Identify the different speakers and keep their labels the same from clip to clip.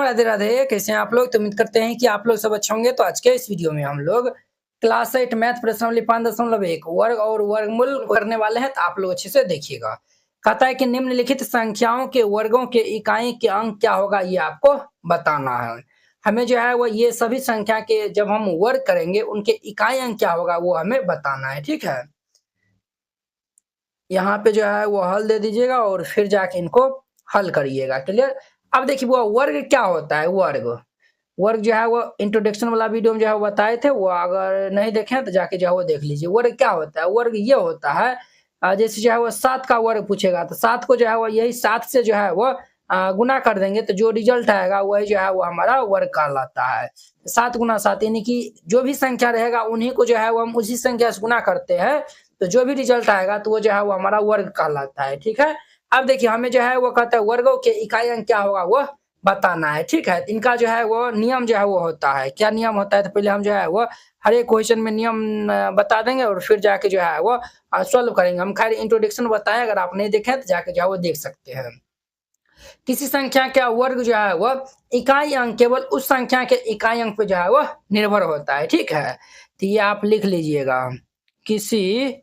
Speaker 1: राधे राधे। कैसे हैं आप लोग? तो उम्मीद करते हैं कि आप लोग सब अच्छे होंगे। तो आज के इस वीडियो में हम लोग क्लास 8 मैथ प्रश्नावली 5.1 वर्ग और वर्गमूल करने वाले हैं, तो आप लोग अच्छे से देखिएगा। कहता है कि निम्नलिखित संख्याओं के वर्गों के इकाई के अंक क्या होगा, ये आपको बताना है। हमें जो है वो ये सभी संख्या के जब हम वर्ग करेंगे उनके इकाई अंक क्या होगा वो हमें बताना है, ठीक है। यहाँ पे जो है वो हल दे दीजिएगा और फिर जाके इनको हल करिएगा। क्लियर? अब देखिए वो वर्ग क्या होता है। वर्ग जो है वो इंट्रोडक्शन वाला वीडियो में जो है वो बताए थे, वो अगर नहीं देखे तो जाके जो है वो देख लीजिए। वर्ग क्या होता है? वर्ग ये होता है जैसे जो है वो 7 का वर्ग पूछेगा तो 7 को जो है वो यही 7 से जो है वो गुना कर देंगे तो जो रिजल्ट आएगा वही जो है वो हमारा वर्ग कहलाता है। 7 गुना 7 यानी कि जो भी संख्या रहेगा उन्हीं को जो है वो हम उसी संख्या से गुना करते हैं, तो जो भी रिजल्ट आएगा तो वो जो है वो हमारा वर्ग कहलाता है, ठीक है। अब देखिए हमें जो है वो कहता है वर्गों के इकाई अंक क्या होगा वो बताना है, ठीक है। इनका जो है वो नियम जो है वो होता है। क्या नियम होता है? तो पहले हम जो है वो हर एक क्वेश्चन में नियम बता देंगे और फिर जाके जो है वो सॉल्व करेंगे। हम खैर इंट्रोडक्शन बताएं, अगर आप नहीं देखें तो जाके जो है वो देख सकते हैं। किसी संख्या का वर्ग जो है वो इकाई अंक केवल उस संख्या के इकाई अंक पे जो है वो निर्भर होता है, ठीक है। तो ये आप लिख लीजिएगा। किसी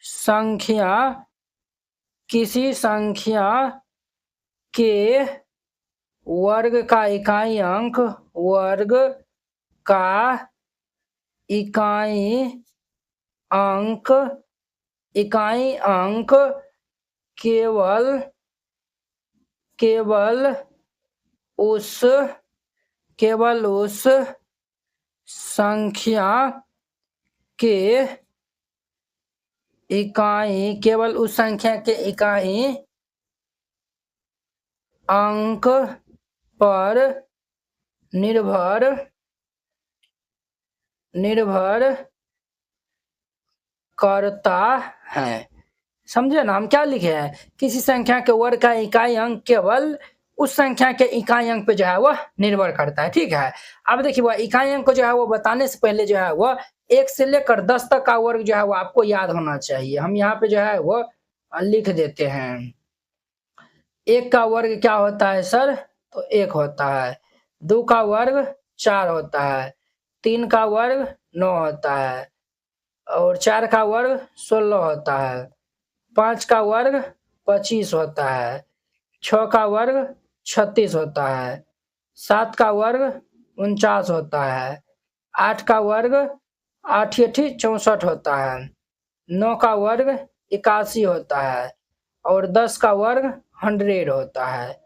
Speaker 1: संख्या के वर्ग का इकाई अंक केवल उस संख्या के इकाई अंक पर निर्भर करता है। समझे ना? हम क्या लिखे हैं? किसी संख्या के वर्ग का इकाई अंक केवल उस संख्या के इकाई अंक पे जो है वह निर्भर करता है, ठीक है। अब देखिए वह इकाई अंक को जो है वो बताने से पहले जो है वह 1 से लेकर 10 तक का वर्ग जो है वो आपको याद होना चाहिए। हम यहाँ पे जो है वो लिख देते हैं। 1 का वर्ग क्या होता है सर? तो 1 होता है। 2 का वर्ग 4 होता है। 3 का वर्ग 9 होता है और 4 का वर्ग 16 होता है। 5 का वर्ग 25 होता है। 6 का वर्ग 36 होता है। 7 का वर्ग 49 होता है। 8 का वर्ग 8 8 64 होता है। 9 का वर्ग 81 होता है और 10 का वर्ग 100 होता है,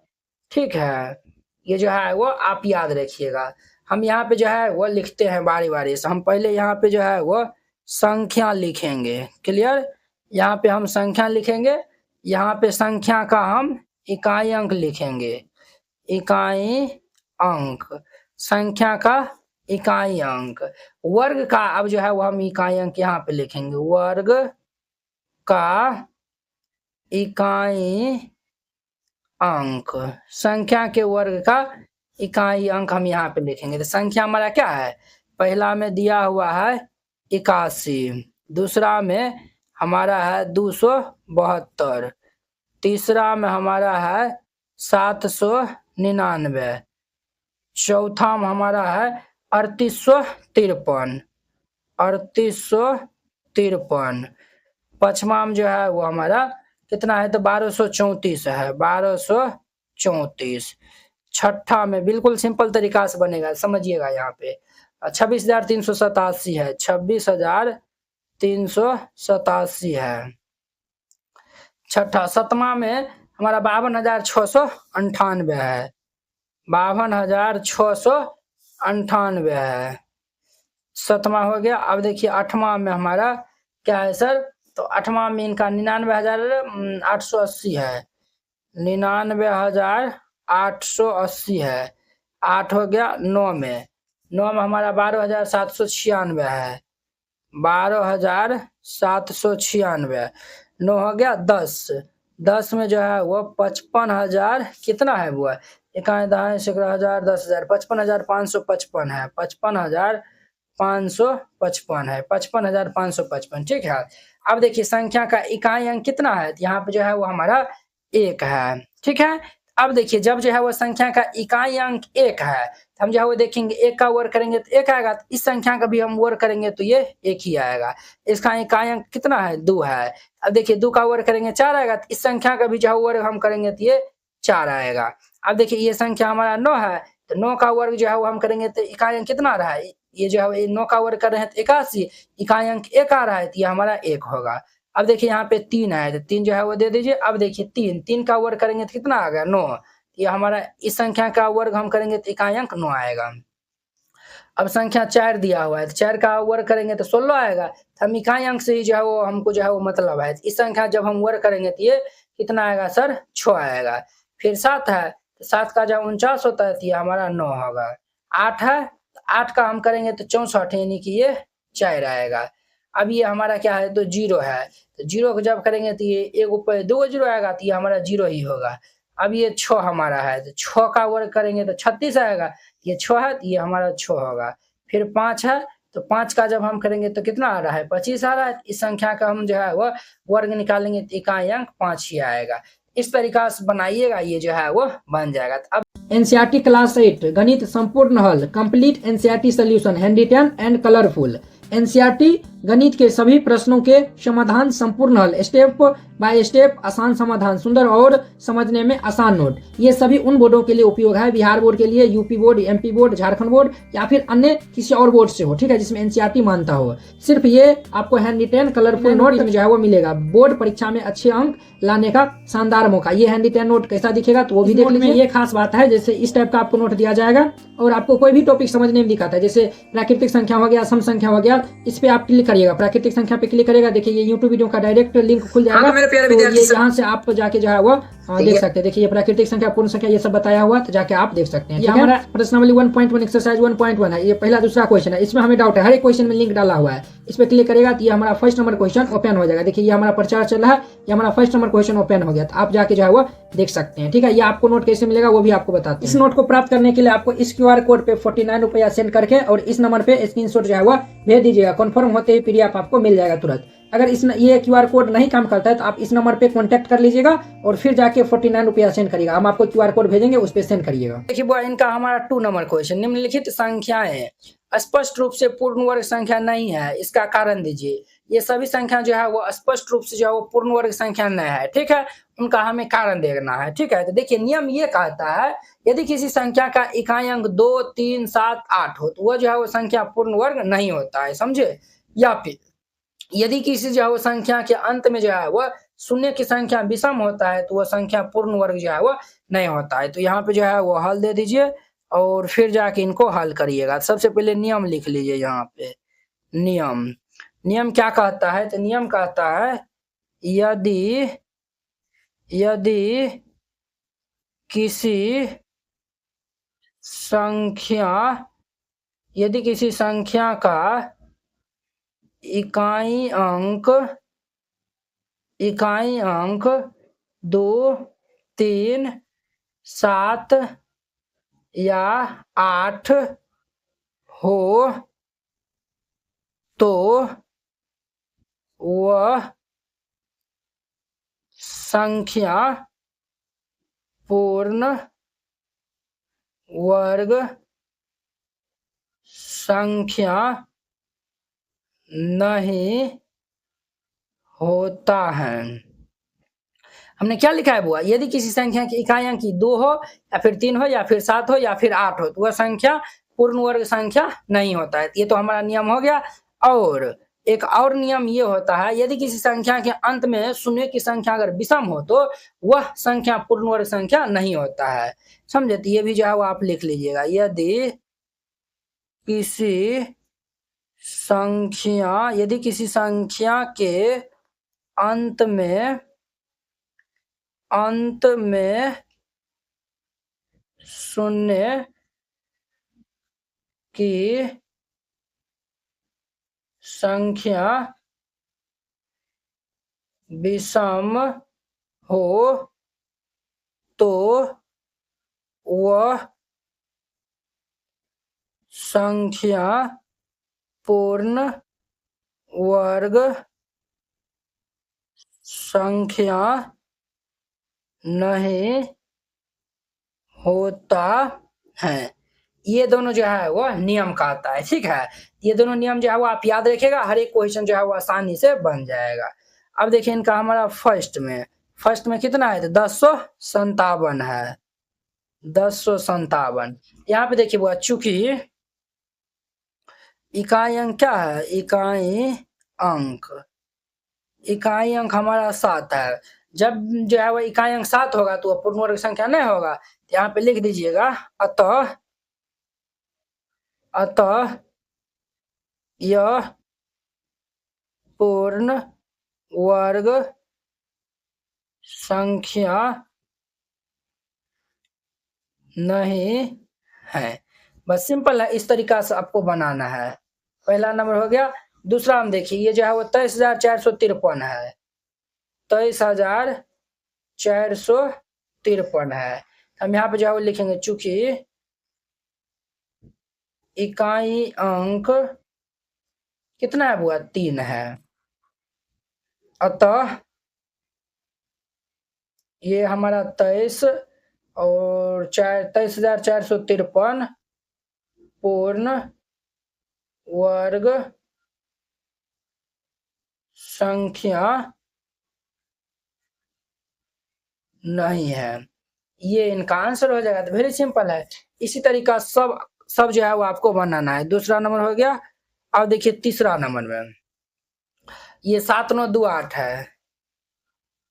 Speaker 1: ठीक है। ये जो है वो आप याद रखिएगा। हम यहाँ पे जो है वो लिखते हैं बारी बारी से। हम पहले यहाँ पे जो है वो संख्या लिखेंगे। क्लियर? यहाँ पे हम संख्या लिखेंगे। यहाँ पे संख्या का हम इकाई अंक लिखेंगे। इकाई अंक, संख्या का इकाई अंक। वर्ग का अब जो है वो हम इकाई अंक यहाँ पे लिखेंगे। वर्ग का इकाई अंक, संख्या के वर्ग का इकाई अंक हम यहाँ पे लिखेंगे। तो संख्या हमारा क्या है? पहला में दिया हुआ है 81, दूसरा में हमारा है 272, तीसरा में हमारा है 799, चौथा में हमारा है 3853, पांचवा में जो है वो हमारा कितना है? तो 1234 है, 1234। छठा में बिल्कुल सिंपल तरीका से बनेगा, समझिएगा। यहाँ पे 26,387 है, 26,387 है छठा। सतमा में हमारा 52,698 है, 52,698 है। सतमा हो गया। अब देखिए आठवां में हमारा क्या है सर? तो आठवां में इनका 99,880 है, 99,880 है। 8 हो गया। 9 में हमारा 12,796 है, 12,796। 9 हो गया। 10 में जो है वो 55,000 कितना है वो? इकाई दहाई सैकड़ा हजार 10,000, 55,555 है, 55,555 है, 55,555, ठीक है। अब देखिए संख्या का इकाई अंक कितना है? यहाँ पे जो है वो हमारा 1 है, ठीक है। अब देखिए जब जो है वो संख्या का इकाई अंक 1 है, तो हम जो है वो देखेंगे 1 का वर्ग करेंगे तो 1 आएगा, तो इस संख्या का भी हम वर्ग करेंगे तो ये 1 ही आएगा। इसका इकाई अंक कितना है? 2 है। अब देखिए 2 का वर्ग करेंगे 4 आएगा, तो इस संख्या का भी जो है वर्ग हम करेंगे तो ये 4 आएगा। अब देखिए ये संख्या हमारा 9 है, तो 9 का वर्ग जो है वो हम करेंगे तो इकाई अंक कितना आ रहा है? ये जो है 9 का वर्ग कर रहे हैं तो 81, इकाई अंक 1 आ रहा है, तो ये हमारा 1 होगा। अब देखिए यहाँ पे 3 है, तो 3 जो है वो दे दीजिए। अब देखिए 3 का वर्ग करेंगे तो कितना आ गया? 9। ये हमारा इस संख्या का वर्ग हम करेंगे तो इकाई अंक 9 आएगा। अब संख्या 4 दिया हुआ है, तो 4 का वर्ग करेंगे तो 16 आएगा। तो हम इकाई अंक से ही जो है वो हमको जो है वो मतलब है। इस संख्या जब हम वर्ग करेंगे तो ये कितना आएगा सर? 6 आएगा। फिर 7 है, तो 7 का जब 49 होता है तो ये हमारा 9 होगा। 8 है, तो 8 का हम करेंगे तो 64, यानी कि ये 4 आएगा। अब ये हमारा क्या है? तो 0 है, तो 0 को जब करेंगे तो ये 1 ऊपर 2 0 आएगा, तो ये हमारा 0 ही होगा। अब ये 6 हमारा है, तो 6 का वर्ग करेंगे तो 36 आएगा, ये 6 है, तो ये हमारा 6 होगा। फिर 5 है, तो 5 का जब हम करेंगे तो कितना आ रहा है? 25 आ रहा है। इस संख्या का हम जो है वो वर्ग निकालेंगे तो इकाई अंक 5 ही आएगा। इस तरीका से बनाइएगा, ये जो है वो बन जाएगा। अब एनसीईआरटी क्लास 8 गणित संपूर्ण हल complete NCERT solution hand written and colourful. NCERT गणित के सभी प्रश्नों के समाधान संपूर्ण हल, स्टेप बाय स्टेप आसान समाधान, सुंदर और समझने में आसान नोट। ये सभी उन बोर्डों के लिए उपयोग है, बिहार बोर्ड के लिए, UP board, MP board, Jharkhand board या फिर अन्य किसी और बोर्ड से हो, ठीक है, जिसमें एनसीईआरटी मानता हो। सिर्फ ये आपको हैंड रिटेन कलरफुल नोट जो है वो मिलेगा। बोर्ड परीक्षा में अच्छे अंक लाने का शानदार मौका। ये हैंड रिटेन नोट कैसा दिखेगा तो वो भी देख लीजिए। ये खास बात है, जैसे इस टाइप का आपको नोट दिया जाएगा और आपको कोई भी टॉपिक समझने में दिखाता है, जैसे प्राकृतिक संख्या हो गया, सम संख्या हो गया, इस पे आप क्लिक करिएगा, प्राकृतिक संख्या पे क्लिक करिएगा, देखिए ये यूट्यूब वीडियो का डायरेक्ट लिंक खुल जाएगा। तो ये यहाँ से आप जाके जो है वो देख सकते हैं। देखिए ये प्राकृतिक संख्या, पूर्ण संख्या, ये सब बताया हुआ, तो जाके आप देख सकते हैं। ये हमारा प्रश्नावली 1.1 एक्सरसाइज 1.1 है। ये पहला दूसरा क्वेश्चन है, इसमें हमें डाउट है, हर एक क्वेश्चन में लिंक डाला हुआ है। इस पे क्लिक करेगा तो ये हमारा फर्स्ट नंबर क्वेश्चन ओपन हो जाएगा। देखिए ये हमारा प्रचार चल रहा है, ये हमारा फर्स्ट नंबर क्वेश्चन ओपन हो गया, तो आप जाके जो है वो देख सकते हैं, ठीक है। ये आपको नोट कैसे मिलेगा वो भी आपको बताते हैं। इस नोट को प्राप्त करने के लिए आपको इस क्यूआर कोड पे 49 रुपया सेंड करके और इस नंबर पे स्क्रीनशॉट जो है वो भेज दीजिएगा। कन्फर्म होते ही पीडीएफ आपको मिल जाएगा तुरंत। अगर ये क्यूआर कोड नहीं काम करता है तो आप इस नंबर पे कांटेक्ट कर लीजिएगा और फिर जाके 49 रुपया सेंड करिएगा। हम आपको क्यूआर कोड भेजेंगे, उस पर सेंड करिएगा। देखिए वो इनका हमारा 2 नंबर क्वेश्चन, निम्नलिखित संख्याएं स्पष्ट रूप से पूर्ण वर्ग संख्या नहीं है, इसका कारण दीजिए। ये सभी संख्या जो है वो स्पष्ट रूप से जो है वो पूर्ण वर्ग संख्या नहीं है, ठीक है, उनका हमें कारण देखना है, ठीक है। तो देखिए नियम ये कहता है, यदि किसी संख्या का इकाई अंक 2, 3, 7, 8 हो तो वह जो है वो संख्या पूर्ण वर्ग नहीं होता है, समझे। या फिर यदि किसी जो है वो संख्या के अंत में जो है वह शून्य की संख्या विषम होता है तो वह संख्या पूर्ण वर्ग जो है वो नहीं होता है। तो यहाँ पे जो है वो हल दे दीजिए और फिर जाके इनको हल करिएगा। सबसे पहले नियम लिख लीजिए यहाँ पे। नियम नियम क्या कहता है? तो नियम कहता है यदि किसी संख्या यदि किसी संख्या का इकाई अंक 2, 3, 7 या 8 हो तो वह संख्या पूर्ण वर्ग संख्या नहीं होता है। हमने क्या लिखा है बुआ? यदि किसी संख्या की इकाई अंक 2 हो या फिर 3 हो या फिर 7 हो या फिर 8 हो तो वह संख्या पूर्ण वर्ग संख्या नहीं होता है। ये तो हमारा नियम हो गया। और एक और नियम ये होता है, यदि किसी संख्या के अंत में शून्य की संख्या अगर विषम हो तो वह संख्या पूर्ण वर्ग संख्या नहीं होता है, समझे। तो ये भी जो है वो आप लिख लीजिएगा। यदि किसी संख्या के अंत में शून्य की संख्या विषम हो तो वह संख्या पूर्ण वर्ग संख्या नहीं होता है। ये दोनों जो है वो नियम का आता है, ठीक है। ये दोनों नियम जो है वो आप याद रखिएगा, हर एक क्वेश्चन जो है वो आसानी से बन जाएगा। अब देखिए इनका हमारा फर्स्ट में कितना है, तो 1057 है, 1057। यहाँ पे देखिए वो चूंकि इकाई अंक क्या है, इकाई अंक हमारा 7 है। जब जो है वो इकाई अंक 7 होगा तो वो पूर्ण वर्ग संख्या नहीं होगा। तो यहाँ पे लिख दीजिएगा, अतः यह पूर्ण वर्ग संख्या नहीं है। बस सिंपल है, इस तरीका से आपको बनाना है। पहला नंबर हो गया। दूसरा हम देखिए, ये जो है वो 23,453 है, 23,453 है। हम यहाँ पे जो है वो लिखेंगे, चूंकि इकाई अंक कितना है बुआ, 3 है, अतः ये हमारा 23,453 पूर्ण वर्ग संख्या नहीं है। ये इनका आंसर हो जाएगा। तो वेरी सिंपल है, इसी तरीका सब जो है वो आपको बनाना है। दूसरा नंबर हो गया। अब देखिए तीसरा नंबर में ये 7928 है,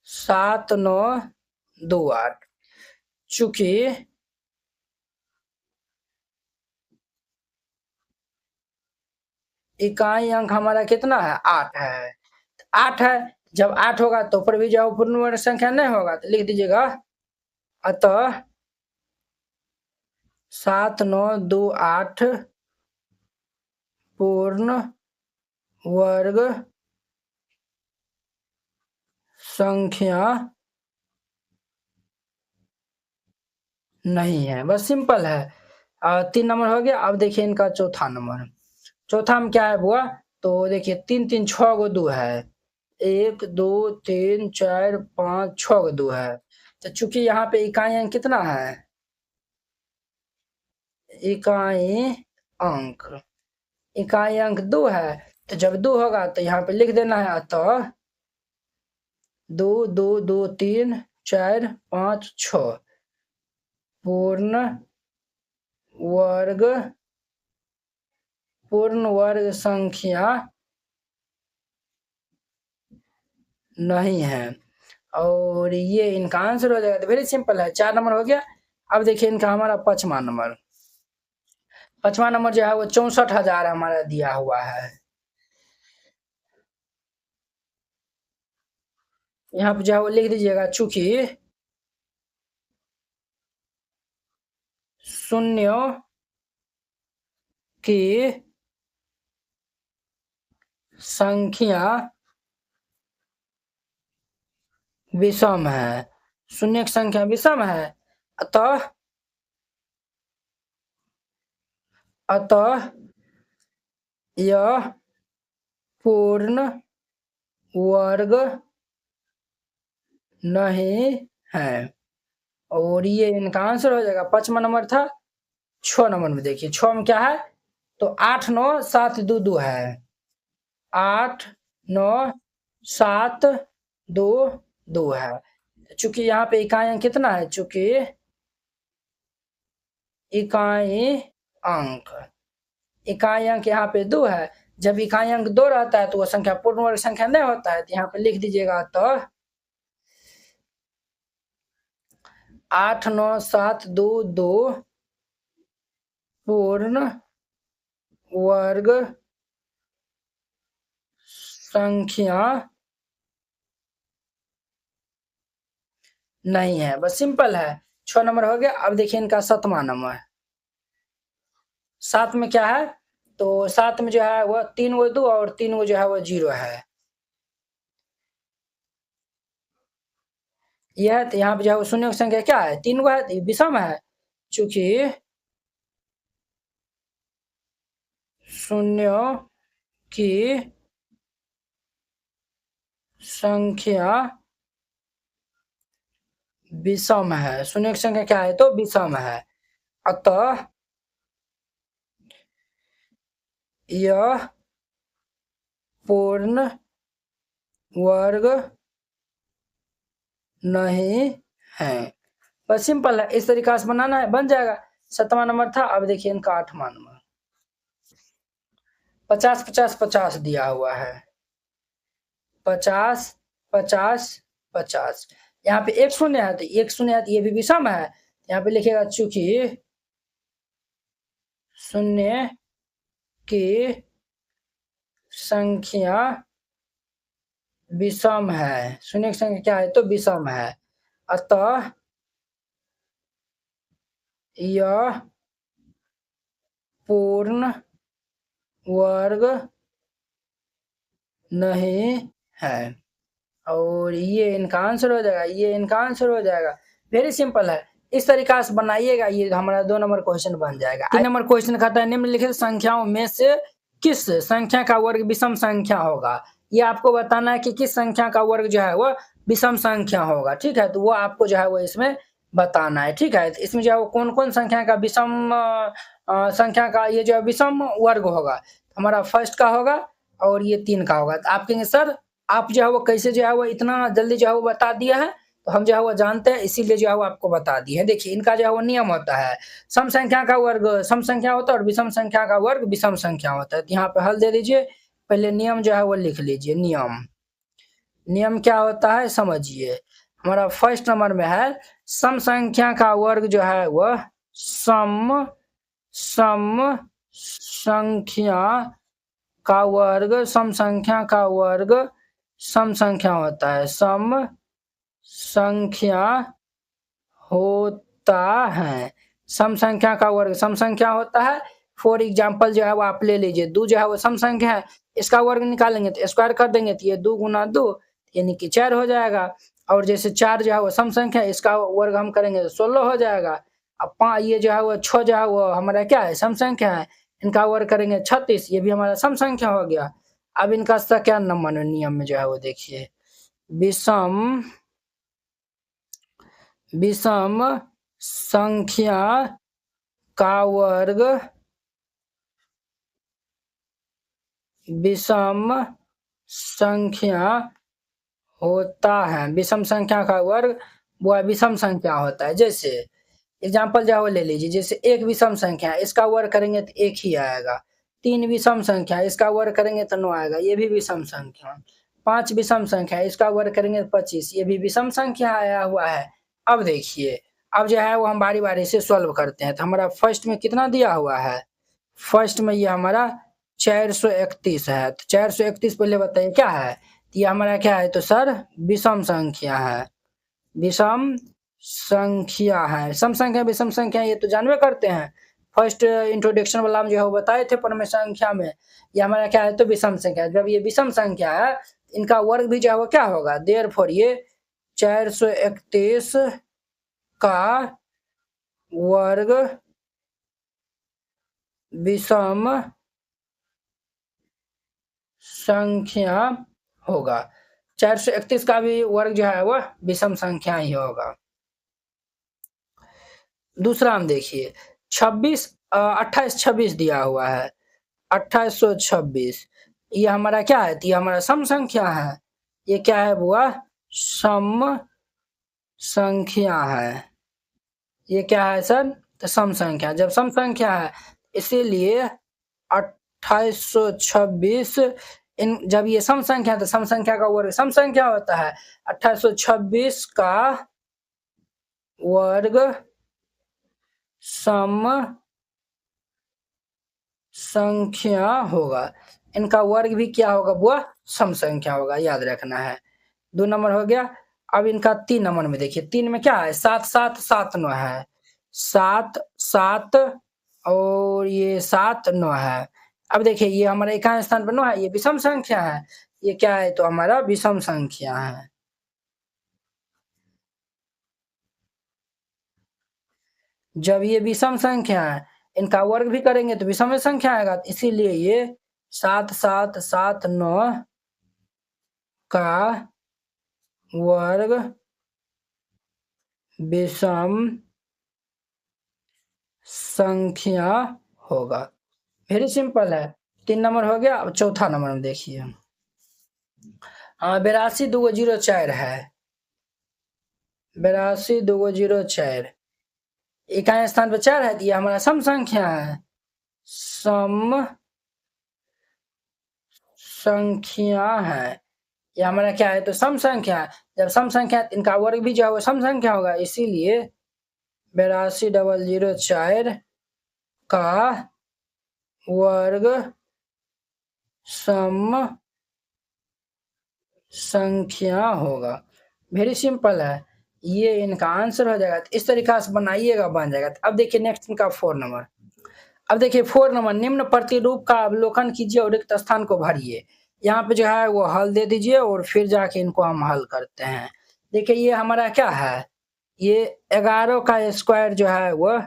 Speaker 1: 7928। चूंकि इकाई अंक हमारा कितना है, 8 है, 8 है। जब 8 होगा तो ऊपर भी जाओ पूर्ण वर्ग संख्या नहीं होगा, तो लिख दीजिएगा, अतः 7928 पूर्ण वर्ग संख्या नहीं है। बस सिंपल है। 3 नंबर हो गया। अब देखिए इनका चौथा में क्या है बुआ, तो देखिए 3 3 6 गो 2 है, 1 2 3 4 5 6 गो 2 है। तो चूंकि यहाँ पे इकाई अंक कितना है, इकाई अंक इकाई अंक 2 है। तो जब 2 होगा तो यहाँ पे लिख देना है, अतः 2 2 2 3 4 5 6 पूर्ण वर्ग संख्या नहीं है। और ये इनका आंसर हो जाएगा। तो वेरी सिंपल है, 4 नंबर हो गया। अब देखिए इनका हमारा पांचवा नंबर जो है वो 64,000 हमारा दिया हुआ है। यहाँ पे जो है वो लिख दीजिएगा, चूंकि शून्यों की संख्या विषम है, शून्य की संख्या विषम है, अतः यह पूर्ण वर्ग नहीं है। और ये इनका आंसर हो जाएगा। 5वां नंबर था। 6 नंबर में देखिए, 6 में क्या है, तो 8 9 7 2 2 है, 8 9 7 2 2 है। चूंकि यहाँ पे इकाई अंक कितना है, चूंकि इकाई अंक यहाँ पे 2 है। जब इकाई अंक 2 रहता है तो वह संख्या पूर्ण वर्ग संख्या नहीं होता है। तो यहाँ पे लिख दीजिएगा, तो 8 9 7 2 2 पूर्ण वर्ग संख्या नहीं है। बस सिंपल है। 6 नंबर हो गया। अब देखिए इनका 7वां नंबर। 7 में क्या है, तो 7 में जो है वह 3 गो 2 और 3 गो जो है वह 0 है। यह तो यहाँ पे जो है शून्य की संख्या क्या है, 3 गो है, तो विषम है। चूंकि शून्य की संख्या विषम है, शून्य की संख्या क्या है तो विषम है, अतः यह पूर्ण वर्ग नहीं है। बस सिंपल है, इस तरीका से बनाना है, बन जाएगा। 7वां नंबर था। अब देखिए इनका 8वां नंबर। 50 50 50 दिया हुआ है, 50 50 50। यहाँ पे एक शून्य है तो एक शून्य है तो ये भी विषम है। यहाँ पे लिखेगा चूंकि शून्य की संख्या विषम है, शून्य की संख्या क्या है तो विषम है, अतः यह पूर्ण वर्ग नहीं है। और ये इनका आंसर हो जाएगा, ये इनका आंसर हो जाएगा। वेरी सिंपल है, इस तरीका से बनाइएगा, ये हमारा 2 नंबर क्वेश्चन बन जाएगा। 3 नंबर क्वेश्चन कहता है निम्नलिखित संख्याओं में से किस संख्या का वर्ग विषम संख्या होगा। ये आपको बताना है कि किस संख्या का वर्ग जो है वो विषम संख्या होगा, ठीक है। तो वो आपको जो है वो इसमें बताना है, ठीक है। तो इसमें जो है वो कौन कौन संख्या का विषम संख्या का ये जो है विषम वर्ग होगा। हमारा फर्स्ट का होगा और ये 3 का होगा। तो आप कहेंगे सर आप जो है वो कैसे जो है वो इतना जल्दी जो है वो बता दिया है। तो हम जो है वो जानते हैं, इसीलिए जो है वो आपको बता दिए हैं। देखिए इनका जो है वो नियम होता है, सम संख्या का वर्ग सम संख्या होता है और विषम संख्या का वर्ग विषम संख्या होता है। तो यहाँ पे हल दे दीजिए, पहले नियम जो है वो लिख लीजिए। नियम नियम क्या होता है समझिए। हमारा फर्स्ट नंबर में है सम संख्या का वर्ग जो है वह सम संख्या का वर्ग सम संख्या का वर्ग सम संख्या होता है, सम संख्या होता है। सम संख्या का वर्ग सम संख्या होता है। फॉर एग्जाम्पल जो है वो आप ले लीजिए, 2 जो है वो सम संख्या है, इसका वर्ग निकालेंगे तो स्क्वायर कर देंगे तो ये 2 गुना 2 यानी कि 4 हो जाएगा। और जैसे 4 जो है वो सम संख्या है, इसका वर्ग हम करेंगे तो 16 हो जाएगा। अब 5 ये जो है वो 6 जो है वो हमारा क्या है सम संख्या है, इनका वर्ग करेंगे 36, ये भी हमारा सम संख्या हो गया। अब इनका क्या नंबर नियम में जो है वो देखिए, विषम विषम संख्या का वर्ग विषम संख्या होता है। विषम संख्या का वर्ग वह विषम संख्या होता है। जैसे एग्जाम्पल जो ले लीजिए, जैसे एक विषम संख्या है, इसका वर्ग करेंगे तो 1 ही आएगा। 3 विषम संख्या है, इसका वर्ग करेंगे तो 9 आएगा, ये भी विषम संख्या। 5 विषम संख्या है, इसका वर्ग करेंगे तो 25, ये भी विषम संख्या आया हुआ है। अब देखिए, अब जो है वो हम बारी बारी से सॉल्व करते हैं। तो हमारा फर्स्ट में कितना दिया हुआ है, फर्स्ट में ये हमारा 431 है। तो 431 पहले बताइए क्या है, तो ये हमारा क्या है तो सर विषम संख्या है, विषम संख्या है। सम संख्या विषम संख्या ये तो जानवे करते हैं, फर्स्ट इंट्रोडक्शन वाला हम जो है वो बताए थे पर में संख्या में। ये हमारा क्या है तो विषम संख्या। जब ये विषम संख्या है, इनका वर्ग भी जो है वो क्या होगा, देयरफॉर ये 431 का वर्ग विषम संख्या होगा। 431 का भी वर्ग जो है वह विषम संख्या ही होगा। दूसरा हम देखिए 28 26 दिया हुआ है, 2826 ये हमारा क्या है, तो ये हमारा सम संख्या है। ये क्या है बुआ, सम संख्या है। ये क्या है सर, तो सम संख्या। जब सम संख्या है इसीलिए 2826 इन जब ये सम संख्या है तो सम संख्या का वर्ग सम संख्या होता है। 2826 का वर्ग सम संख्या होगा। इनका वर्ग भी क्या होगा बुआ, सम संख्या होगा, याद रखना है। 2 नंबर हो गया। अब इनका 3 नंबर में देखिए, 3 में क्या है 7 7 7 9 है, 7 7 और ये 7 9 है। अब देखिए ये हमारा एकांश स्थान पर 9 है, ये विषम संख्या है। ये क्या है तो हमारा विषम संख्या है। जब ये विषम संख्या है, इनका वर्ग भी करेंगे तो विषम संख्या आएगा, इसीलिए ये 7 7 7 9 का वर्ग विषम संख्या होगा। वेरी सिंपल है। 3 नंबर हो गया। अब चौथा नंबर में देखिए, हाँ 82 2 0 4 है। 82 2 0 4 इकाई स्थान पर 4 है, तो ये हमारा सम संख्या है। सम संख्या है, ये हमारा क्या है, तो सम संख्या है। जब सम संख्या है, इनका वर्ग भी जो है वो सम संख्या होगा, इसीलिए 82 0 0 4 का वर्ग सम संख्या होगा। वेरी सिंपल है, ये इनका आंसर हो जाएगा। तो इस तरीका से बनाइएगा, बन जाएगा। अब देखिए नेक्स्ट इनका 4 नंबर। अब देखिए 4 नंबर, निम्न प्रतिरूप का अवलोकन कीजिए और रिक्त स्थान को भरिए। यहाँ पे जो है वो हल दे दीजिए और फिर जाके इनको हम हल करते हैं। देखिए ये हमारा क्या है, ये 11 का स्क्वायर जो है वो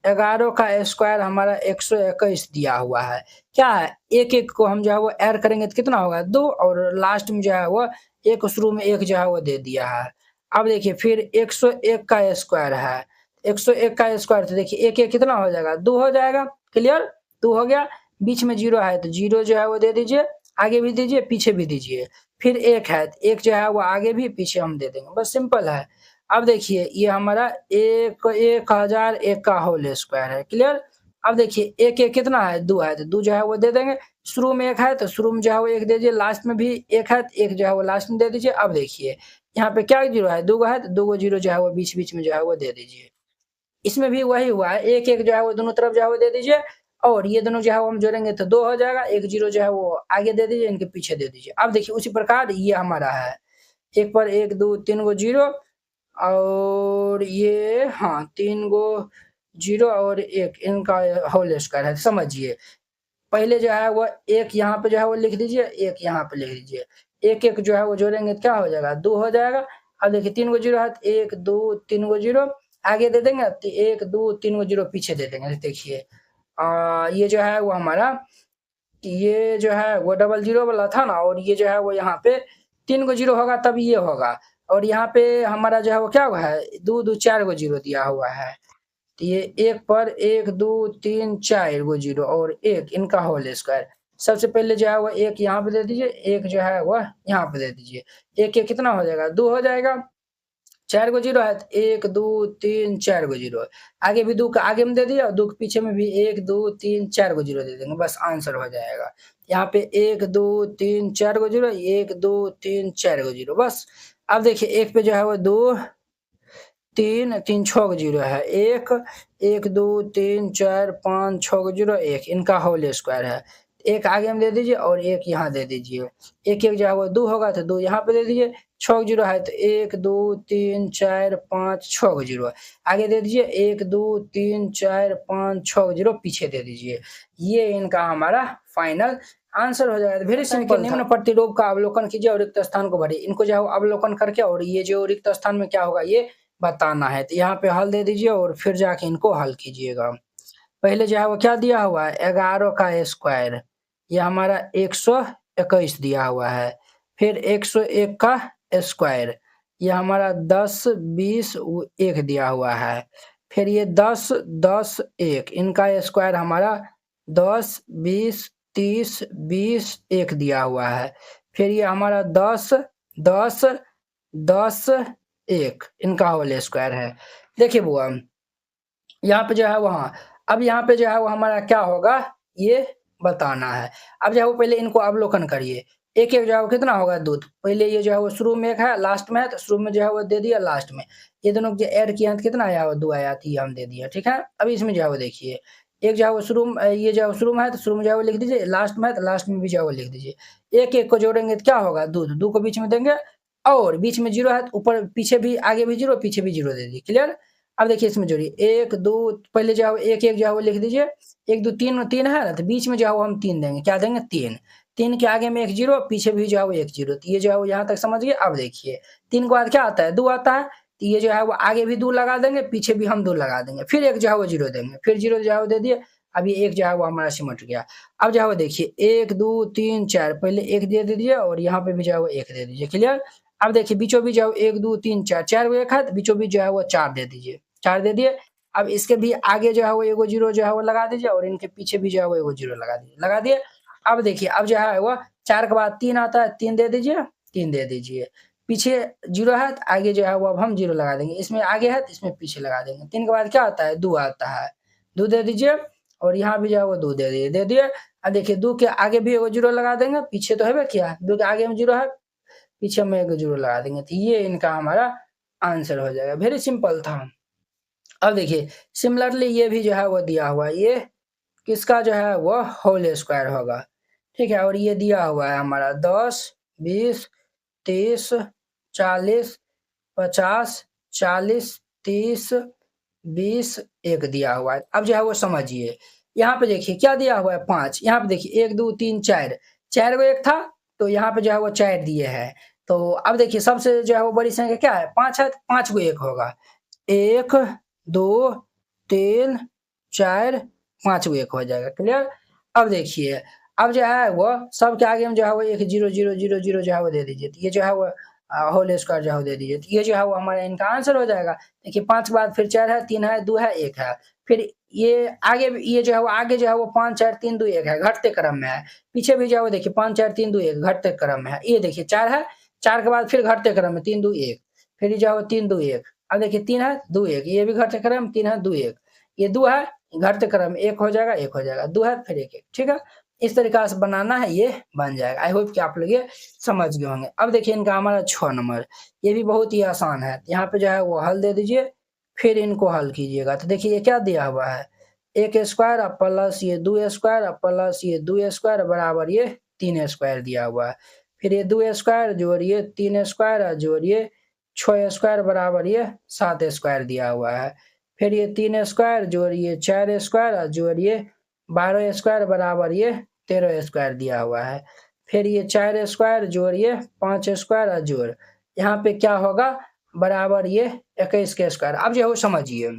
Speaker 1: 11 का स्क्वायर हमारा 121 दिया हुआ है। क्या है, एक एक को हम जो है वो ऐड करेंगे तो कितना होगा 2, और लास्ट में जो है वो एक शुरू में 1 जो है वो दे दिया है। अब देखिए फिर 101 का स्क्वायर है, 101 का स्क्वायर, तो देखिए एक एक कितना हो जाएगा 2 हो जाएगा। क्लियर, 2 हो गया। बीच में 0 है तो 0 जो है वो दे दीजिए, आगे भी दीजिए पीछे भी दीजिए। फिर 1 है तो 1 जो है वो आगे भी पीछे हम दे देंगे, बस सिंपल है। अब देखिए ये हमारा 1001 का होल स्क्वायर है। क्लियर, अब देखिए एक एक कितना है 2 है, तो 2 जो है वो दे देंगे। शुरू में 1 है तो शुरू में जो है वो 1 दे दीजिए, लास्ट में भी 1 है तो 1 जो है वो लास्ट में दे दीजिए। अब देखिए यहाँ पे क्या 0 है, 2 है तो 2 0 जो है वो बीच बीच में जो है वो दे दीजिए। इसमें भी वही हुआ है, 1 1 जो है वो दोनों तरफ जो है वो दे दीजिए, और ये दोनों जो है वो हम जोड़ेंगे तो 2 हो जाएगा। 1 0 जो है वो आगे दे दीजिए, इनके पीछे दे दीजिए। अब देखिए उसी प्रकार ये हमारा है, 1 पर 1 2 3 गो 0, और ये हाँ 3 गो 0 और 1 इनका होल स्क्वायर है। समझिए पहले जो है वो 1 यहाँ पे जो है वो लिख दीजिए, 1 यहाँ पे लिख दीजिए। 1 1 जो है वो जोड़ेंगे तो क्या हो जाएगा 2 हो जाएगा। अब देखिए 3 गो 0 है तो 1 2 3 गो 0 आगे दे देंगे, तो 1 2 3 गो 0 पीछे दे देंगे। देखिए ये जो है वो हमारा, ये जो है वो डबल 0 वाला था ना, और ये जो है वो यहाँ पे 3 गो 0 होगा तब ये होगा, और यहाँ पे हमारा जो है वो क्या हुआ है 2 2 4 गो 0 दिया हुआ है। तो ये 1 पर 1 2 3 4 गो 0 और 1 इनका होल स्क्वायर। सबसे पहले जो है वो 1 यहाँ पे दे दीजिए, 1 जो है वह यहाँ पे दे दीजिए। 1 1 कितना हो जाएगा 2 हो जाएगा। 4 गो 0 है तो 1 2 3 4 गो 0, आगे भी 2 का आगे में दे दिया और 2 के पीछे में भी 1 2 3 4 गो 0 दे देंगे, बस आंसर हो जाएगा। यहाँ पे 1 2 3 4 गो 0, 1 2 3 4 गो 0, बस। अब देखिए एक पे जो है वो 2 3 3 6 गो 0 है, 1 1 2 3 4 5 6 गो 0 1 इनका होल स्क्वायर है। एक आगे में दे दीजिए और एक यहाँ दे दीजिए। 1 1 जो है वो 2 होगा तो 2 यहाँ पे दे दीजिए। 6 गो 0 है तो 1 2 3 4 5 6 गो 0 आगे दे दीजिए। 1 2 3 4 5 6 गो 0 पीछे दे दीजिए। ये इनका हमारा फाइनल आंसर हो जाएगा। Very simple. निम्न प्रतिरूप का अवलोकन कीजिए और रिक्त स्थान को भरिए। इनको जो है अवलोकन करके और ये जो रिक्त स्थान में क्या होगा ये बताना है। तो यहाँ पे हल दे दीजिए और फिर जाके इनको हल कीजिएगा। पहले जो है वो क्या दिया हुआ है 11 का स्क्वायर, ये हमारा 121 दिया हुआ है। फिर 101 का स्क्वायर, ये हमारा 10 20 1 दिया हुआ है। फिर ये 10 10 1 इनका स्क्वायर हमारा 10 20 30 20 1 दिया हुआ है। फिर ये हमारा 10 10 10 1 इनका होल स्क्वायर है। देखिए बुआ यहाँ पे जो है वहाँ, अब यहाँ पे जो है वो हमारा क्या होगा ये बताना है। अब जो है वो पहले इनको अवलोकन करिए। एक एक जो है वो कितना होगा दूध, पहले ये जो है वो शुरू में 1 है लास्ट में है, तो शुरू में जो है वो दे दिया, लास्ट में ये दोनों जो ऐड किया तो कितना आया वो 2 आया, तो ये हम दे दिया। ठीक है, अभी इसमें जो है वो देखिए एक जो है वो शुरू में, ये जो है शुरू में है तो शुरू में जो है वो लिख दीजिए, लास्ट में है तो लास्ट में भी जो है वो लिख दीजिए। एक एक को जोड़ेंगे तो क्या होगा दूध, 2 को बीच में देंगे और बीच में 0 है तो ऊपर पीछे भी आगे भी 0 पीछे भी 0 दे दीजिए। क्लियर, अब देखिए इसमें जोड़िए 1 2 पहले जो है 1 1 जो है वो लिख दीजिए। 1 2 3 3 है ना, तो बीच में जो है वो हम 3 देंगे, क्या देंगे 3। 3 के आगे में 1 0 पीछे भी जो है वो 1 0, तो ये जो है वो यहाँ तक समझ गए। अब देखिए 3 के बाद क्या आता है 2 आता है, तो ये जो है वो आगे भी 2 लगा देंगे, पीछे भी हम 2 लगा देंगे, फिर 1 जो है वो 0 देंगे, फिर 0 जो है वो दे दिए। अब ये 1 जो है वो हमारा सिमट गया। अब जो है वो देखिए 1 2 3 4 पहले 1 दे दीजिए और यहाँ पे भी जो है वो 1 दे दीजिए। क्लियर, अब देखिए बीचों बीच जो 1 2 3 4 4 को 1 है, तो बीचों बीच जो है वो 4 दे दीजिए, 4 दे दिए। अब इसके भी आगे जो है वो एगो 0 जो है वो लगा दीजिए और इनके पीछे भी जो है वो एगो 0 लगा दीजिए, लगा दिए। अब देखिए अब जो है वो 4 के बाद 3 आता है, 3 दे दीजिए, 3 दे दीजिए। पीछे 0 है, तो आगे जो है वो अब हम 0 लगा देंगे, इसमें आगे है तो इसमें पीछे लगा देंगे। 3 के बाद क्या आता है, 2 आता है, 2 दे दीजिए और यहाँ भी जो है वो 2 दे दिए। अब देखिए 2 के आगे भी एगो 0 लगा देंगे, पीछे तो है क्या, 2 के आगे में 0 है, पीछे में एगो 0 लगा देंगे, तो ये इनका हमारा आंसर हो जाएगा। वेरी सिंपल था। अब देखिए सिमिलरली ये भी जो है वो दिया हुआ है, ये किसका जो है वो होल स्क्वायर होगा, ठीक है। और ये दिया हुआ है हमारा 10 20 30 40 50 40 30 20 1 दिया हुआ है। अब जो है वो समझिए, यहाँ पे देखिए क्या दिया हुआ है 5, यहाँ पे देखिए 1 2 3 4, 4 को 1 था तो यहाँ पे जो है वो 4 दिए हैं। तो अब देखिए सबसे जो है वो बड़ी संख्या क्या है, 5 है, 5 को 1 होगा, 1 2 3 4 5 को 1 हो जाएगा, क्लियर। अब देखिए अब जो है वो सबके आगे में जो है वो एक 0 0 0 0 जो है वो दे दीजिए, तो ये जो है वो होल स्क्वायर जो है वो दे दीजिए, तो ये जो है वो हमारा इनका आंसर हो जाएगा। देखिए 5 के बाद फिर 4 है, 3 है, 2 है, 1 है, फिर ये आगे ये जो है वो आगे जो है वो 5 4 3 2 1 है, घटते क्रम में है। पीछे भी जो है वो देखिए 5 4 3 2 1 घटते क्रम में है। ये देखिए 4 है, 4 के बाद फिर घटते क्रम में 3 2 1, फिर ये जो है वो 3 2 1, अब देखिए 3 है 2 1, ये भी घटते क्रम, 3 है 2 1, ये 2 है घटते क्रम 1 हो जाएगा, 1 हो जाएगा, 2 है फिर 1 1, ठीक है। इस तरीका से बनाना है, ये बन जाएगा। आई होप कि आप लोग ये समझ गए होंगे। अब देखिए इनका हमारा 6 नंबर, ये भी बहुत ही आसान है। यहाँ पे जो है वो हल दे दीजिए, फिर इनको हल कीजिएगा। तो देखिए ये क्या दिया हुआ है, 1 स्क्वायर अब प्लस ये 2 स्क्वायर अब प्लस ये 2 स्क्वायर बराबर ये 3 स्क्वायर दिया हुआ है। फिर ये 2 स्क्वायर जोड़िए 3 स्क्वायर जोड़िए 6 स्क्वायर बराबर ये 7 स्क्वायर दिया हुआ है। फिर ये 3 स्क्वायर जोड़िए 4 स्क्वायर जोड़िए 12 स्क्वायर बराबर ये 13 स्क्वायर दिया हुआ है। फिर ये 4 स्क्वायर जोड़िए 5 स्क्वायर जोड़, यहाँ पे क्या होगा बराबर ये 21 के स्क्वायर। अब जो है समझिए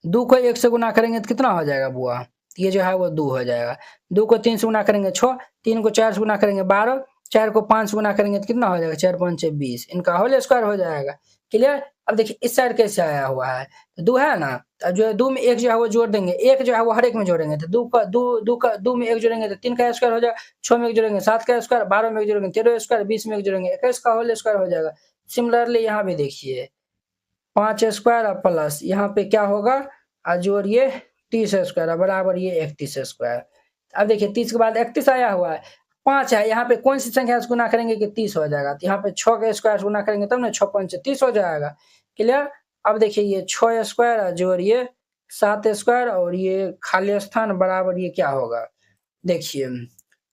Speaker 1: 2 को 1 से गुना करेंगे तो कितना हो जाएगा बुआ, ये जो है वो 2 हो जाएगा। 2 को 3 से गुना करेंगे 6, 3 को 4 से गुना करेंगे 12, 4 को 5 से गुना करेंगे तो कितना हो जाएगा, 4 5 20, इनका होल स्क्वायर हो जाएगा, क्लियर। अब देखिए इस साइड कैसे आया हुआ है, तो 2 है ना, अब जो है 2 में 1 जो है वो जोड़ देंगे, 1 जो है वो हर एक में जोड़ेंगे, तो 2 में 1 जोड़ेंगे तो 3 का स्क्वायर हो जाएगा, 6 में 1 जोड़ेंगे 7 का स्क्वायर, 12 में 1 जोड़ेंगे 13 स्क्वायर, 20 में 1 जोड़ेंगे 21 का होल स्क्वायर हो जाएगा। सिमिलरली यहाँ भी देखिए 5 स्क्वायर और प्लस यहाँ पे क्या होगा जोड़िए 30 स्क्वायर बराबर ये 31 स्क्वायर। अब देखिए 30 के बाद 31 आया हुआ है, 5 है, यहाँ पे कौन सी संख्या से गुना करेंगे कि 30 हो जाएगा, तो यहाँ पे 6 के स्क्वायर से गुना करेंगे तब ना 6 5 30 हो जाएगा, क्लियर। अब देखिए ये 6 स्क्वायर जोड़िए 7 स्क्वायर और ये खाली स्थान बराबर ये क्या होगा, देखिए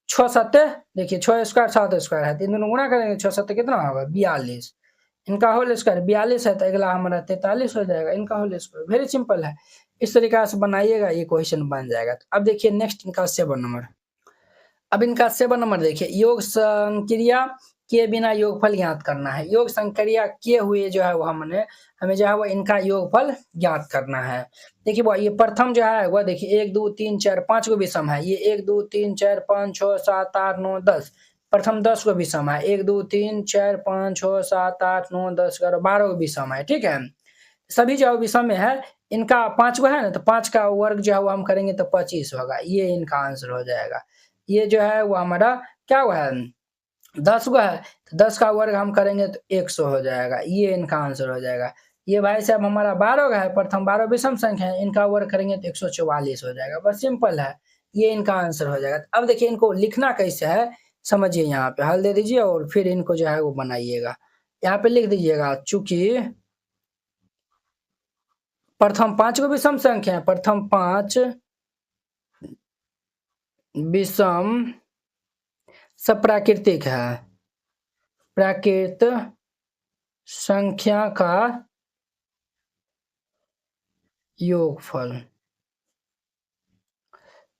Speaker 1: 6 7, देखिए 6 स्क्वायर 7 स्क्वायर है, तीन दोनों गुना करेंगे 6 7 कितना होगा 42, इनका होल स्क्वायर 42 है, तो अगला हमारा 43 हो जाएगा, इनका होल स्क्वायर। वेरी सिंपल है, इस तरीका से बनाइएगा ये क्वेश्चन बन जाएगा। तो अब देखिए नेक्स्ट इनका 7 नंबर। अब इनका 7 नंबर देखिए योग संक्रिया के बिना योगफल ज्ञात करना है। योग संक्रिया किए हुए जो है वो हमें जो है वो इनका योगफल ज्ञात करना है। देखिए वो ये प्रथम जो है वो देखिए 1 2 3 4 5 को विषम है, ये 1 2 3 4 5 6 7 8 9 10, प्रथम 10 को विषम है, 1 2 3 4 5 6 7 8 9 10 11 12 को विषम है, ठीक है। सभी जो विषम में है, इनका 5 को है ना, तो 5 का वर्ग जो है वो हम करेंगे तो 25 होगा, ये इनका आंसर हो जाएगा। ये जो है वो हमारा क्या हुआ है 10 को है, तो 10 का वर्ग हम करेंगे तो 100 हो जाएगा, ये इनका आंसर हो जाएगा। ये भाई साहब हमारा 12 का है, प्रथम 12 विषम संख्या है, इनका वर्ग करेंगे तो 144 हो जाएगा, बस सिंपल है, ये इनका आंसर हो जाएगा। अब देखिए इनको लिखना कैसे है समझिए, यहाँ पे हल दे दीजिए और फिर इनको जो है वो बनाइएगा। यहाँ पे लिख दीजिएगा चूंकि प्रथम 5 को विषम संख्या है, प्रथम 5 विषम सप्राकृतिक है, प्राकृत संख्या का योगफल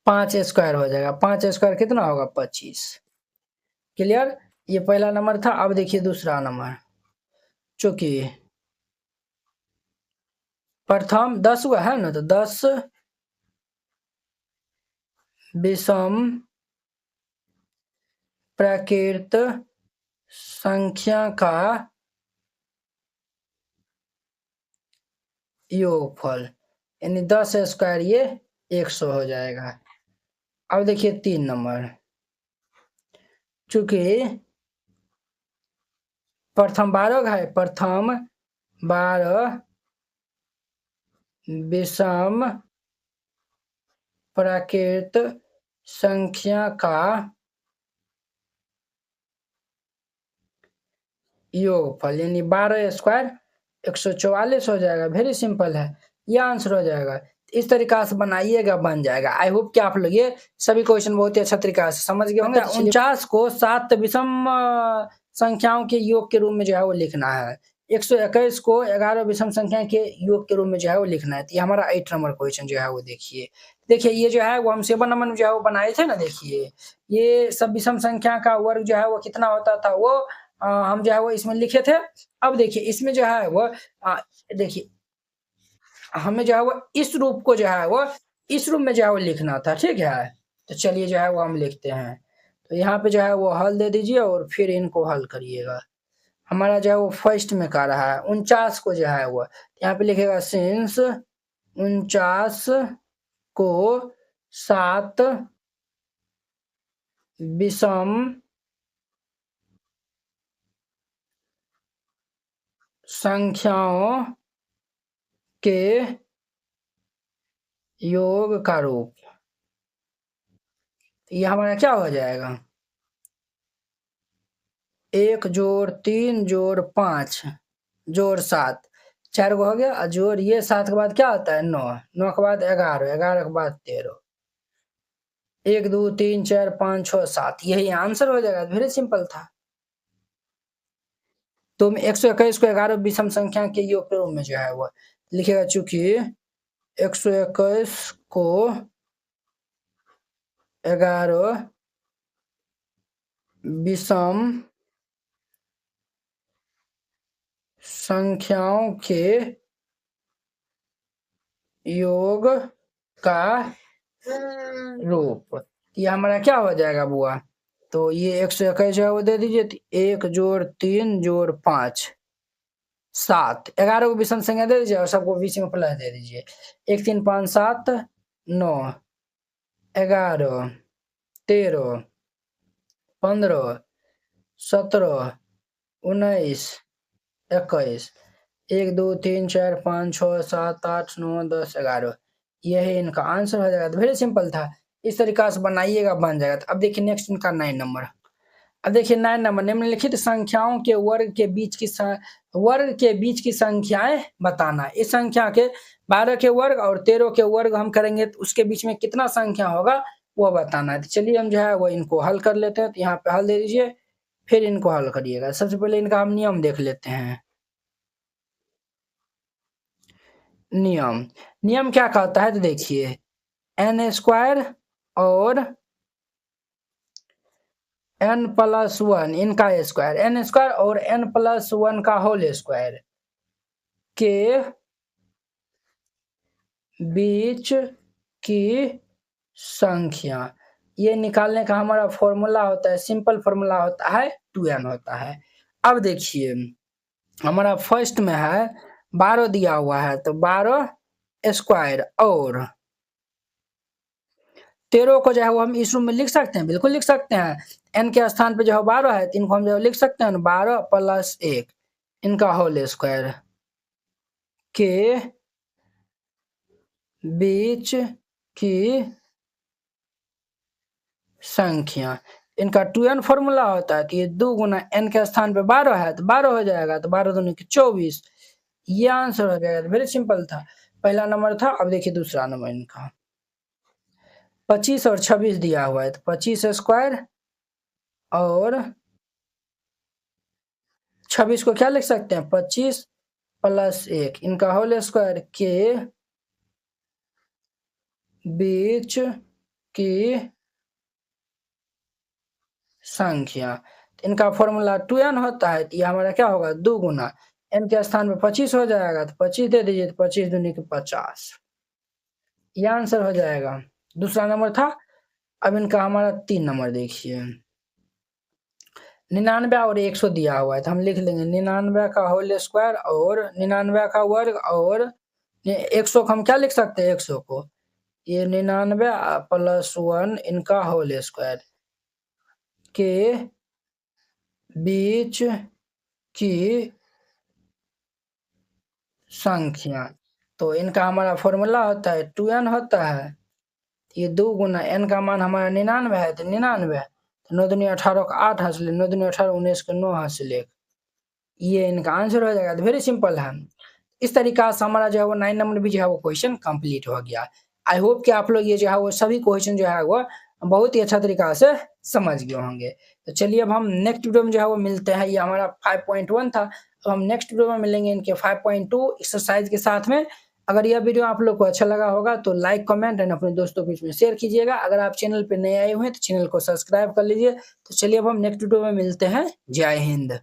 Speaker 1: 5 स्क्वायर हो जाएगा, 5 स्क्वायर कितना होगा 25, क्लियर। ये पहला नंबर था। अब देखिए दूसरा नंबर, चूंकि प्रथम 10 हुआ है ना, तो 10 विषम प्राकृत संख्या का योगफल, यानी 10 स्क्वायर ये 100 हो जाएगा। अब देखिए 3 नंबर, चूंकि प्रथम 12 है, प्रथम 12 विषम प्राकृत संख्या का योगफल, यानी 12 स्क्वायर 144 हो जाएगा। वेरी सिंपल है, यह आंसर हो जाएगा। इस तरीका से बनाइएगा, बन जाएगा। आई होप कि आप लोग ये सभी क्वेश्चन बहुत ही अच्छा तरीका से समझ गए होंगे। 49 को 7 विषम संख्याओं के योग के रूप में जो है वो लिखना है। 121 को 11 विषम संख्या के योग के रूप में जो है वो लिखना है। तो ये हमारा 8 नंबर क्वेश्चन जो है वो देखिए ये जो है वो हम 7 नंबर में जो है वो बनाए थे ना। देखिए ये सब विषम संख्या का वर्ग जो है वो कितना होता था, वो हम जो है वो इसमें लिखे थे। अब देखिए इसमें जो है वो देखिए हमें जो है वो इस रूप को जो है वो इस रूप में जो है वो लिखना था, ठीक है। तो चलिए जो है वो हम लिखते हैं। तो यहाँ पे जो है वो हल दे दीजिए और फिर इनको हल करिएगा। हमारा जो है वो फर्स्ट में का रहा है 49 को जो है वो यहाँ पे लिखेगा सिंस 49 को 7 विषम संख्याओं के योग का रूप, ये हमारा क्या हो जाएगा 1 जोड़ 3 जोड़ 5 जोड़ 7, 4 को हो गया। और जोड़ ये 7 के बाद क्या आता है 9, 9 के बाद 11, 11 के बाद 13, 1 2 3 4 5 6 7, यही आंसर हो जाएगा। वेरी सिंपल था। तो 121 को 11 विषम संख्या के योग के रूप में जो है वो लिखेगा। चूंकि 121 को 11 विषम संख्याओं के योग का रूप, ये हमारा क्या हो जाएगा बुआ। तो ये 121 जो है वो दे दीजिए। 1 जोड़ 3 जोड़ 5 7, 11 को विषम संख्या दे दीजिए और सबको बीच में प्लस दे दीजिए। 1 3 5 7 9 11 13 15 17 19 21, 1 2 3 4 5 6 7 8 9 10 11, यही इनका आंसर हो जाएगा। तो वेरी सिंपल था। इस तरीका से बनाइएगा, बन जाएगा। तो अब देखिए नेक्स्ट इनका 9 नंबर। अब देखिए 9 नंबर, निम्नलिखित संख्याओं के वर्ग के बीच की संख्याएं बताना। इस संख्या के 12 के वर्ग और 13 के वर्ग हम करेंगे तो उसके बीच में कितना संख्या होगा वो बताना है। तो चलिए हम जो है वो इनको हल कर लेते हैं। तो यहाँ पे हल दे दीजिए, फिर इनको हल करिएगा। सबसे पहले इनका हम नियम देख लेते हैं। नियम क्या कहता है, तो देखिए n स्क्वायर और n+1 इनका स्क्वायर, n स्क्वायर और n+1 का होल स्क्वायर के बीच की संख्या, ये निकालने का हमारा फॉर्मूला होता है, सिंपल फॉर्मूला होता है 2n होता है। अब देखिए हमारा फर्स्ट में है 12 दिया हुआ है, तो 12 स्क्वायर और 13 को जो है वो हम इस रूप में लिख सकते हैं, बिल्कुल लिख सकते हैं। n के स्थान पे जो है 12 है, तो इनको हम जो है लिख सकते हैं 12 + 1 इनका होल स्क्वायर के बीच की संख्या। इनका 2n फॉर्मूला होता है, तो ये 2 गुना n के स्थान पे 12 है तो 12 हो जाएगा, तो 12 दूनी 24, ये आंसर हो जाएगा। वेरी सिंपल था, पहला नंबर था। अब देखिए दूसरा नंबर इनका 25 और 26 दिया हुआ है, तो 25 स्क्वायर और 26 को क्या लिख सकते हैं 25 + 1 इनका होल स्क्वायर के बीच की संख्या। इनका फॉर्मूला 2n होता है, तो ये हमारा क्या होगा 2 गुना n के स्थान पे 25 हो जाएगा, तो 25 दे दीजिए, तो 25 दूनी के 50, ये आंसर हो जाएगा। दूसरा नंबर था। अब इनका हमारा 3 नंबर देखिए, 99 और 100 दिया हुआ है, तो हम लिख लेंगे 99 का होल स्क्वायर और 99 का वर्ग और 100 को हम क्या लिख सकते हैं, 100 को ये 99 प्लस 1 इनका होल स्क्वायर के बीच की संख्या। तो इनका हमारा फॉर्मूला होता है 2n होता है, ये 2 गुना n का मान हमारा 99 है, तो 99 तो 9 दूनी 18 का 8 हासिल, 9 दूनी 18 19 का 9 हासिल 1, ये इनका आंसर हो जाएगा। तो वेरी सिंपल है। इस तरीका से हमारा जो है वो 9 नंबर भी जो है वो क्वेश्चन कंप्लीट हो गया। आई होप कि आप लोग ये जो है वो सभी क्वेश्चन जो है वो बहुत ही अच्छा तरीका से समझ गए होंगे। तो चलिए अब हम नेक्स्ट वीडियो में जो है वो मिलते हैं। ये हमारा 5.1 था, तो हम नेक्स्ट वीडियो में मिलेंगे इनके 5.2 एक्सरसाइज के साथ में। अगर यह वीडियो आप लोग को अच्छा लगा होगा तो लाइक कमेंट एंड अपने दोस्तों के बीच में शेयर कीजिएगा। अगर आप चैनल पे नए आए हुए हैं तो चैनल को सब्सक्राइब कर लीजिए। तो चलिए अब हम नेक्स्ट वीडियो में मिलते हैं। जय हिंद।